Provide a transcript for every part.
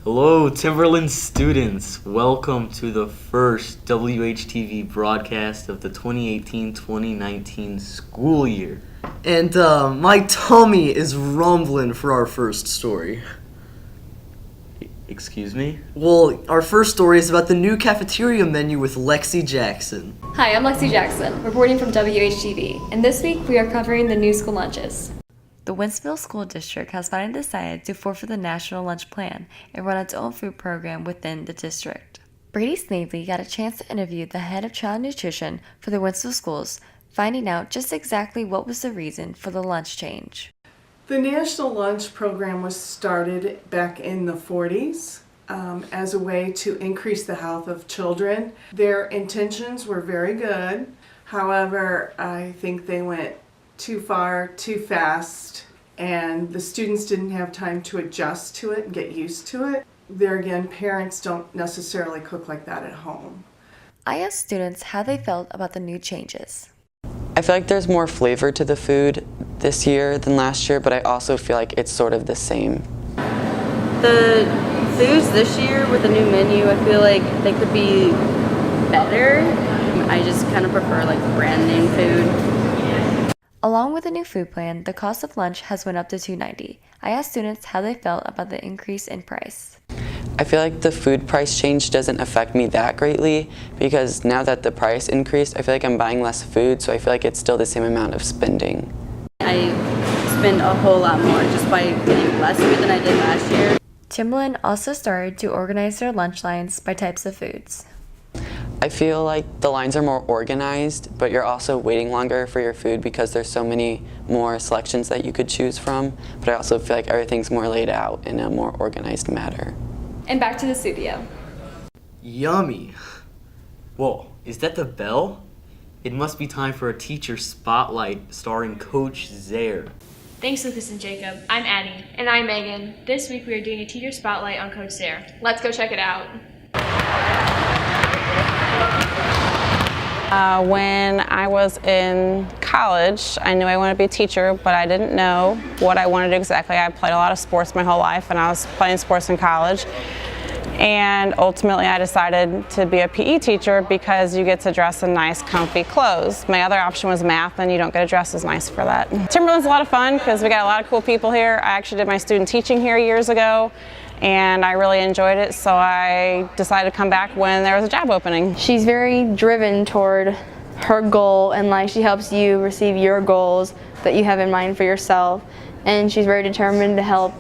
Hello, Timberland students. Welcome to the first WHTV broadcast of the 2018-2019 school year. And my tummy is rumbling for our first story. Excuse me? Well, our first story is about the new cafeteria menu with Lexi Jackson. Hi, I'm Lexi Jackson, reporting from WHTV, and this week we are covering the new school lunches. The Wentzville School District has finally decided to forfeit the National Lunch Plan and run its own food program within the district. Brady Snavely got a chance to interview the head of child nutrition for the Wentzville schools, finding out just exactly what was the reason for the lunch change. The National Lunch Program was started back in the 40s as a way to increase the health of children. Their intentions were very good. However, I think they went too far, too fast, and the students didn't have time to adjust to it and get used to it. There again, parents don't necessarily cook like that at home. I asked students how they felt about the new changes. I feel like there's more flavor to the food this year than last year, but I also feel like it's sort of the same. The foods this year with the new menu, I feel like they could be better. I just kind of prefer like brand name food. Along with the new food plan, the cost of lunch has went up to $2.90. I asked students how they felt about the increase in price. I feel like the food price change doesn't affect me that greatly because now that the price increased, I feel like I'm buying less food, so I feel like it's still the same amount of spending. I spend a whole lot more just by getting less food than I did last year. Timberland also started to organize their lunch lines by types of foods. I feel like the lines are more organized, but you're also waiting longer for your food because there's so many more selections that you could choose from. But I also feel like everything's more laid out in a more organized manner. And back to the studio. Yummy. Whoa, is that the bell? It must be time for a teacher spotlight starring Coach Zaire. Thanks, Lucas and Jacob. I'm Addie. And I'm Megan. This week we are doing a teacher spotlight on Coach Zaire. Let's go check it out. When I was in college, I knew I wanted to be a teacher, but I didn't know what I wanted exactly. I played a lot of sports my whole life, and I was playing sports in college. And ultimately, I decided to be a PE teacher because you get to dress in nice, comfy clothes. My other option was math, and you don't get to dress as nice for that. Timberland's a lot of fun because we got a lot of cool people here. I actually did my student teaching here years ago, and I really enjoyed it, so I decided to come back when there was a job opening. She's very driven toward her goal, and like she helps you receive your goals that you have in mind for yourself, and she's very determined to help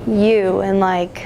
you, and like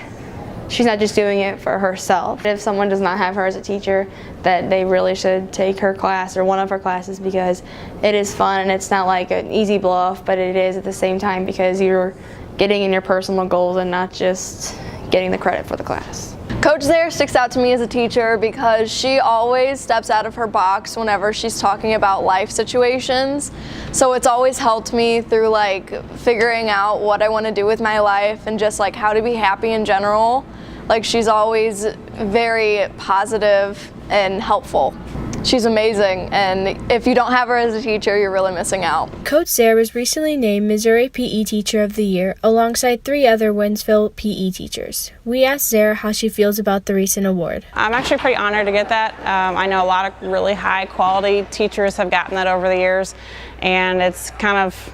she's not just doing it for herself. If someone does not have her as a teacher, that they really should take her class or one of her classes because it is fun and it's not like an easy blow off, but it is at the same time because you're getting in your personal goals and not just getting the credit for the class. Coach Zaire sticks out to me as a teacher because she always steps out of her box whenever she's talking about life situations. So it's always helped me through like figuring out what I want to do with my life and just like how to be happy in general. Like she's always very positive and helpful. She's amazing, and if you don't have her as a teacher, you're really missing out. Coach Zaire was recently named Missouri PE Teacher of the Year alongside 3 other Wentzville PE teachers. We asked Zaire how she feels about the recent award. I'm actually pretty honored to get that. I know a lot of really high quality teachers have gotten that over the years, and it's kind of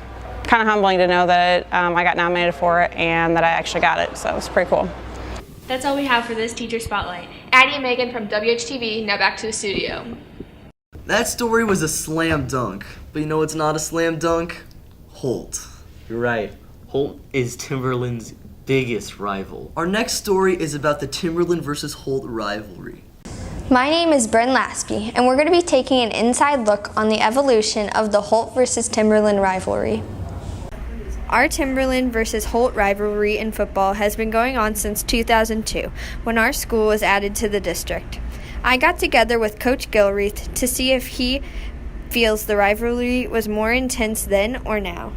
humbling to know that I got nominated for it and that I actually got it, so it's pretty cool. That's all we have for this teacher spotlight. Addie and Megan from WHTV, now back to the studio. That story was a slam dunk, but you know what's not a slam dunk? Holt. You're right. Holt is Timberland's biggest rival. Our next story is about the Timberland versus Holt rivalry. My name is Bryn Lasby, and we're going to be taking an inside look on the evolution of the Holt versus Timberland rivalry. Our Timberland versus Holt rivalry in football has been going on since 2002, when our school was added to the district. I got together with Coach Gilreath to see if he feels the rivalry was more intense then or now.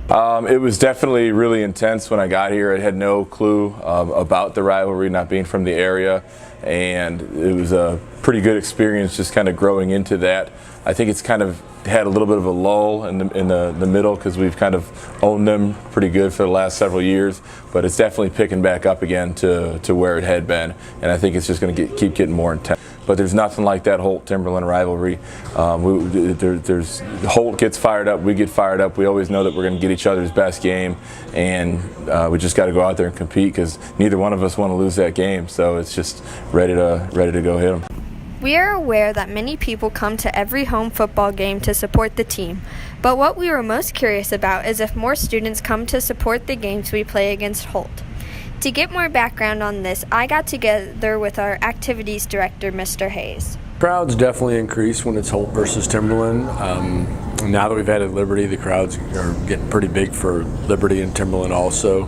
It was definitely really intense when I got here. I had no clue about the rivalry, not being from the area. and it was a pretty good experience just kind of growing into that. I think it's kind of had a little bit of a lull in the middle because we've kind of owned them pretty good for the last several years, but it's definitely picking back up again to where it had been, and I think it's just going to keep getting more intense. But there's nothing like that Holt-Timberland rivalry. There's Holt gets fired up, we get fired up. We always know that we're going to get each other's best game, and we just got to go out there and compete because neither one of us want to lose that game. So it's just ready to go hit them. We are aware that many people come to every home football game to support the team, but what we were most curious about is if more students come to support the games we play against Holt. To get more background on this, I got together with our activities director, Mr. Hayes. Crowds definitely increase when it's Holt versus Timberland. Now that we've added Liberty, the crowds are getting pretty big for Liberty and Timberland also.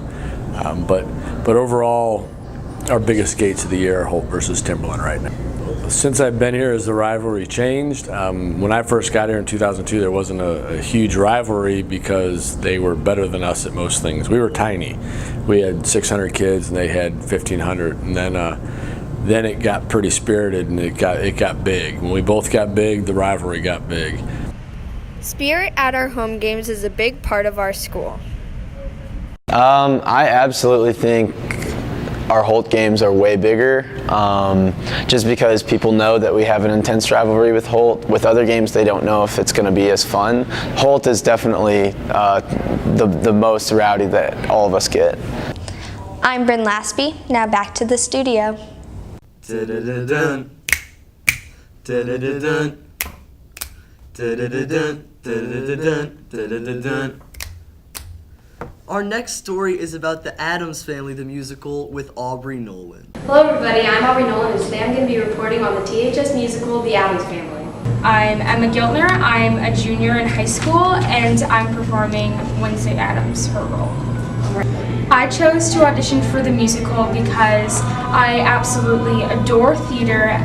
But overall, our biggest gates of the year are Holt versus Timberland right now. Since I've been here, has the rivalry changed? When I first got here in 2002, there wasn't a huge rivalry because they were better than us at most things. We were tiny. We had 600 kids and they had 1,500, and then it got pretty spirited and it got big. When we both got big, the rivalry got big. Spirit at our home games is a big part of our school. I absolutely think our Holt games are way bigger, just because people know that we have an intense rivalry with Holt. With other games, they don't know if it's going to be as fun. Holt is definitely the most rowdy that all of us get. I'm Bryn Lasby. Now back to the studio. Da-da-da-dun. Da-da-da-dun. Da-da-da-dun. Da-da-da-dun. Da-da-da-dun. Our next story is about the Addams Family, the musical, with Aubrey Nolan. Hello everybody, I'm Aubrey Nolan, and today I'm going to be reporting on the THS musical, The Addams Family. I'm Emma Giltner. I'm a junior in high school, and I'm performing Wednesday Addams, her role. I chose to audition for the musical because I absolutely adore theater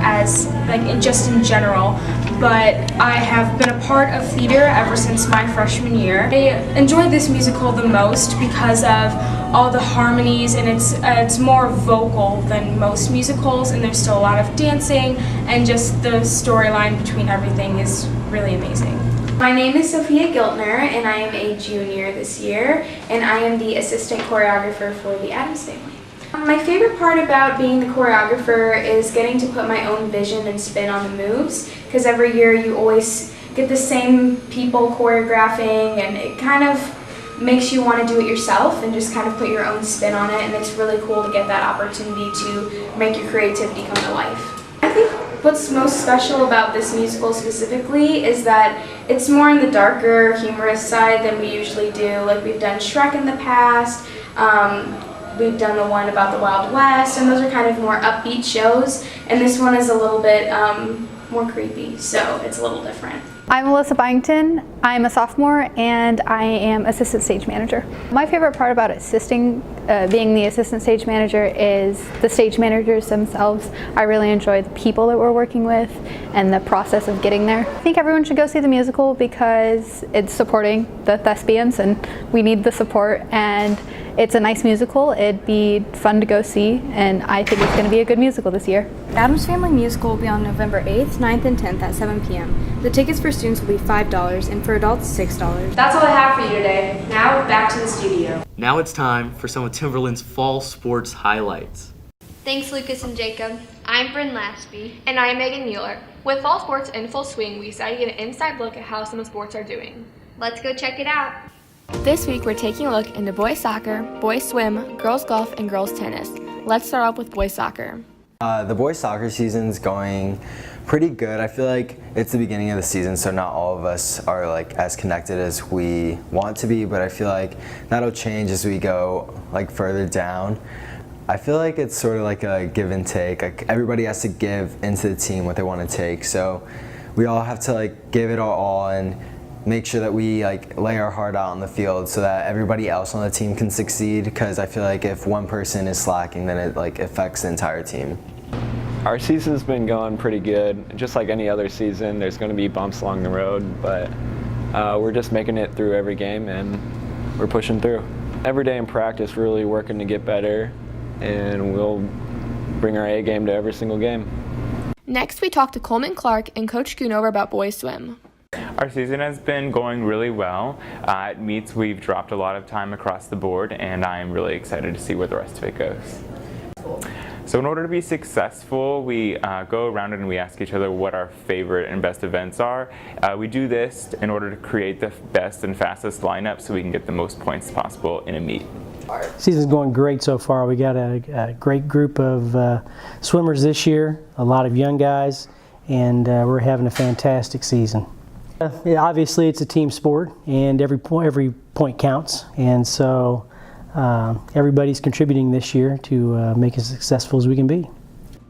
just in general, but I have been a part of theater ever since my freshman year. I enjoy this musical the most because of all the harmonies, and it's more vocal than most musicals, and there's still a lot of dancing, and just the storyline between everything is really amazing. My name is Sophia Giltner, and I am a junior this year, and I am the assistant choreographer for the Addams Family. My favorite part about being the choreographer is getting to put my own vision and spin on the moves, because every year you always get the same people choreographing, and it kind of makes you want to do it yourself and just kind of put your own spin on it, and it's really cool to get that opportunity to make your creativity come to life. I think what's most special about this musical specifically is that it's more on the darker, humorous side than we usually do. Like, we've done Shrek in the past, we've done the one about the Wild West, and those are kind of more upbeat shows, and this one is a little bit more creepy, so it's a little different. I'm Melissa Byington. I'm a sophomore and I am assistant stage manager. My favorite part about being the assistant stage manager is the stage managers themselves. I really enjoy the people that we're working with and the process of getting there. I think everyone should go see the musical because it's supporting the thespians and we need the support, and it's a nice musical. It'd be fun to go see, and I think it's going to be a good musical this year. The Addams Family musical will be on November 8th, 9th, and 10th at 7 p.m. The tickets for students will be $5 and for adults $6. That's all I have for you today. Now back to the studio. Now it's time for some of Timberland's fall sports highlights. Thanks, Lucas and Jacob. I'm Bryn Lasby. And I'm Megan Mueller. With fall sports in full swing, we decided to get an inside look at how some sports are doing. Let's go check it out. This week we're taking a look into boys soccer, boys swim, girls golf, and girls tennis. Let's start off with boys soccer. The boys soccer season's going pretty good. I feel like it's the beginning of the season, so not all of us are as connected as we want to be, but I feel like that'll change as we go further down. I feel like it's sort of like a give and take. Everybody has to give into the team what they want to take, so we all have to give it our all and make sure that we lay our heart out on the field so that everybody else on the team can succeed, because I feel like if one person is slacking, then it affects the entire team. Our season's been going pretty good. Just like any other season, there's going to be bumps along the road, but we're just making it through every game and we're pushing through. Every day in practice, really working to get better, and we'll bring our A game to every single game. Next, we talked to Coleman Clark and Coach Schoonover about boys swim. Our season has been going really well. At meets, we've dropped a lot of time across the board, and I'm really excited to see where the rest of it goes. So in order to be successful, we go around and we ask each other what our favorite and best events are. We do this in order to create the best and fastest lineup so we can get the most points possible in a meet. Season's going great so far. We got a great group of swimmers this year, a lot of young guys, and we're having a fantastic season. Obviously, it's a team sport, and every point counts, and so everybody's contributing this year to make as successful as we can be.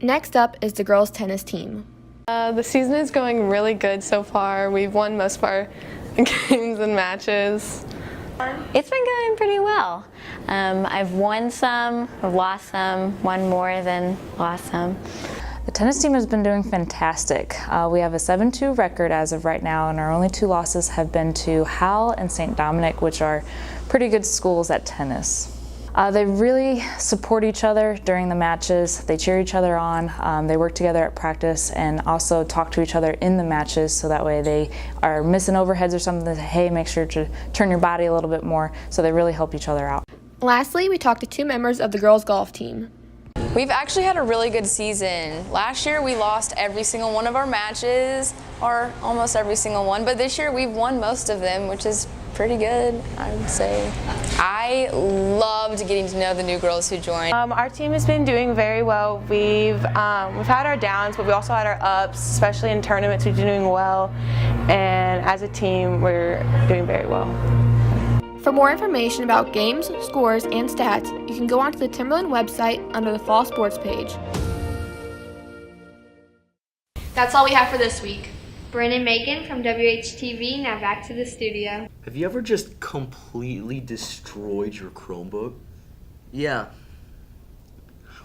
Next up is the girls' tennis team. The season is going really good so far. We've won most of our games and matches. It's been going pretty well. I've won some, I've lost some, won more than lost some. The tennis team has been doing fantastic. We have a 7-2 record as of right now, and our only 2 losses have been to Howell and St. Dominic, which are pretty good schools at tennis. They really support each other during the matches. They cheer each other on. They work together at practice and also talk to each other in the matches, so that way they are missing overheads or something. They say, hey, make sure to turn your body a little bit more. So they really help each other out. Lastly, we talked to 2 members of the girls' golf team. We've actually had a really good season. Last year we lost every single one of our matches, or almost every single one, but this year we've won most of them, which is pretty good, I would say. I loved getting to know the new girls who joined. Our team has been doing very well. We've had our downs, but we also had our ups, especially in tournaments. We've been doing well, and as a team, we're doing very well. For more information about games, scores, and stats, you can go onto the Timberland website under the Fall Sports page. That's all we have for this week. Bryn and Megan from WHTV, now back to the studio. Have you ever just completely destroyed your Chromebook? Yeah.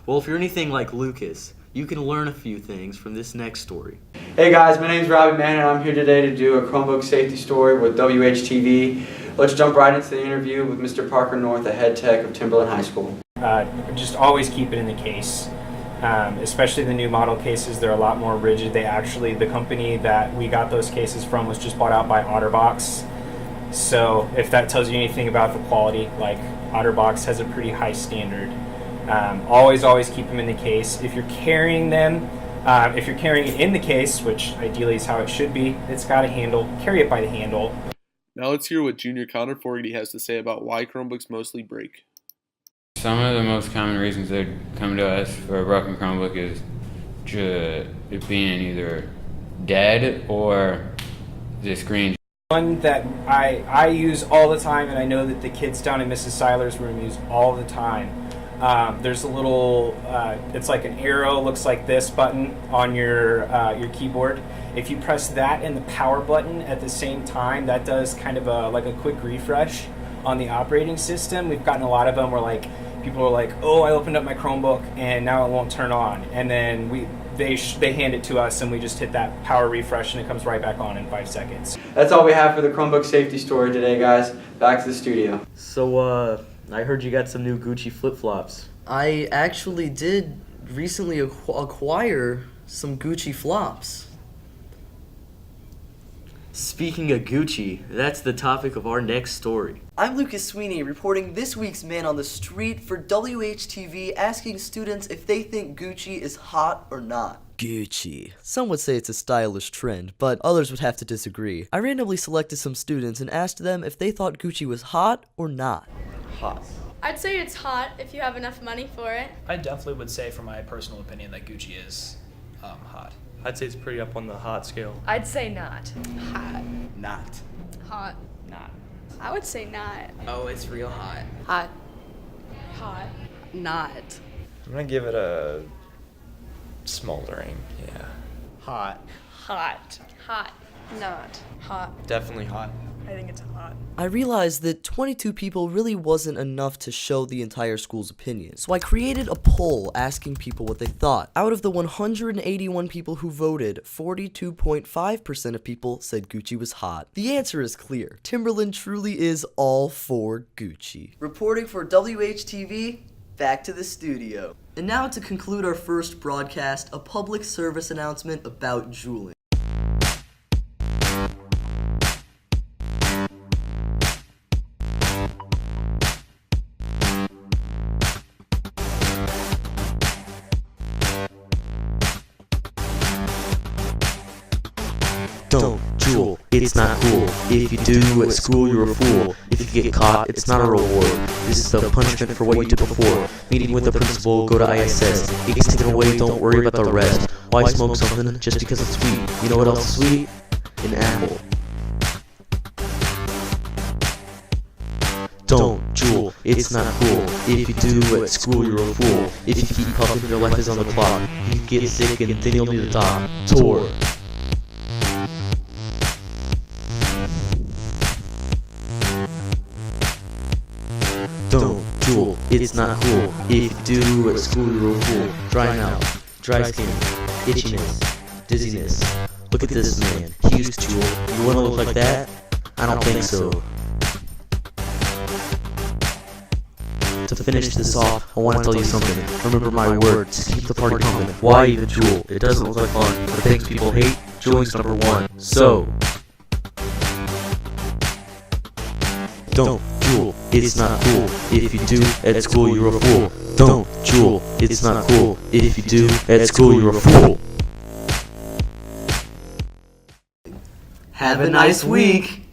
Well, if you're anything like Lucas, you can learn a few things from this next story. Hey guys, my name is Robbie Mann, and I'm here today to do a Chromebook safety story with WHTV. Let's jump right into the interview with Mr. Parker North, the head tech of Timberland High School. Just always keep it in the case. Especially the new model cases, they're a lot more rigid. The company that we got those cases from was just bought out by OtterBox. So if that tells you anything about the quality, like OtterBox has a pretty high standard. Always keep them in the case. If you're carrying them, if you're carrying it in the case, which ideally is how it should be, it's got a handle. Carry it by the handle. Now let's hear what Junior Connor Fogarty has to say about why Chromebooks mostly break. Some of the most common reasons that come to us for a broken Chromebook is it being either dead or the screen. One that I use all the time, and I know that the kids down in Mrs. Seiler's room use all the time. There's a little, it's like an arrow, looks like this button on your keyboard. If you press that and the power button at the same time, that does kind of like a quick refresh on the operating system. We've gotten a lot of them where like people are like, oh, I opened up my Chromebook and now it won't turn on, and then they hand it to us and we just hit that power refresh and it comes right back on in 5 seconds. That's all we have for the Chromebook safety story today, guys. Back to the studio. So, I heard you got some new Gucci flip-flops. I actually did recently acquire some Gucci flops. Speaking of Gucci, that's the topic of our next story. I'm Lucas Sweeney, reporting this week's Man on the Street for WHTV, asking students if they think Gucci is hot or not. Gucci. Some would say it's a stylish trend, but others would have to disagree. I randomly selected some students and asked them if they thought Gucci was hot or not. Hot. I'd say it's hot if you have enough money for it. I definitely would say, from my personal opinion, that Gucci is hot. I'd say it's pretty up on the hot scale. I'd say not. Hot. Not. Hot. Not. I would say not. Oh, it's real hot. Hot. Hot. Not. I'm gonna give it a smoldering, yeah. Hot. Hot. Hot. Not. Hot. Definitely hot. I think it's hot. I realized that 22 people really wasn't enough to show the entire school's opinion, so I created a poll asking people what they thought. Out of the 181 people who voted, 42.5% of people said Gucci was hot. The answer is clear. Timberland truly is all for Gucci. Reporting for WHTV, back to the studio. And now to conclude our first broadcast, a public service announcement about juuling. Don't jewel, it's not cool. If you do at school, you're a fool. If you get caught, it's not a reward. This is the punishment for what you did before. Meeting with the principal, go to ISS. It gets taken away, don't worry about the rest. Why smoke something just because it's sweet? You know what else is sweet? An apple. Don't jewel, it's not cool. If you do at school, you're a fool. If you keep puffing, your life is on the clock. You get sick and then you'll need a doc. Tour. Don't jewel, it's not cool. If you do at school, you're a fool. Dry mouth, dry skin, itchiness, dizziness. Look at this man, he used to jewel. You wanna look like that? I don't think so. To finish this off, I want to tell you something. Remember my words, keep the party pumping. Why even jewel? It doesn't look like fun. The things people hate, jeweling's number one. So, don't jewel, it's not cool. If you do at school, you're a fool. Don't jewel, it's not cool. If you do at school, you're a fool. Have a nice week.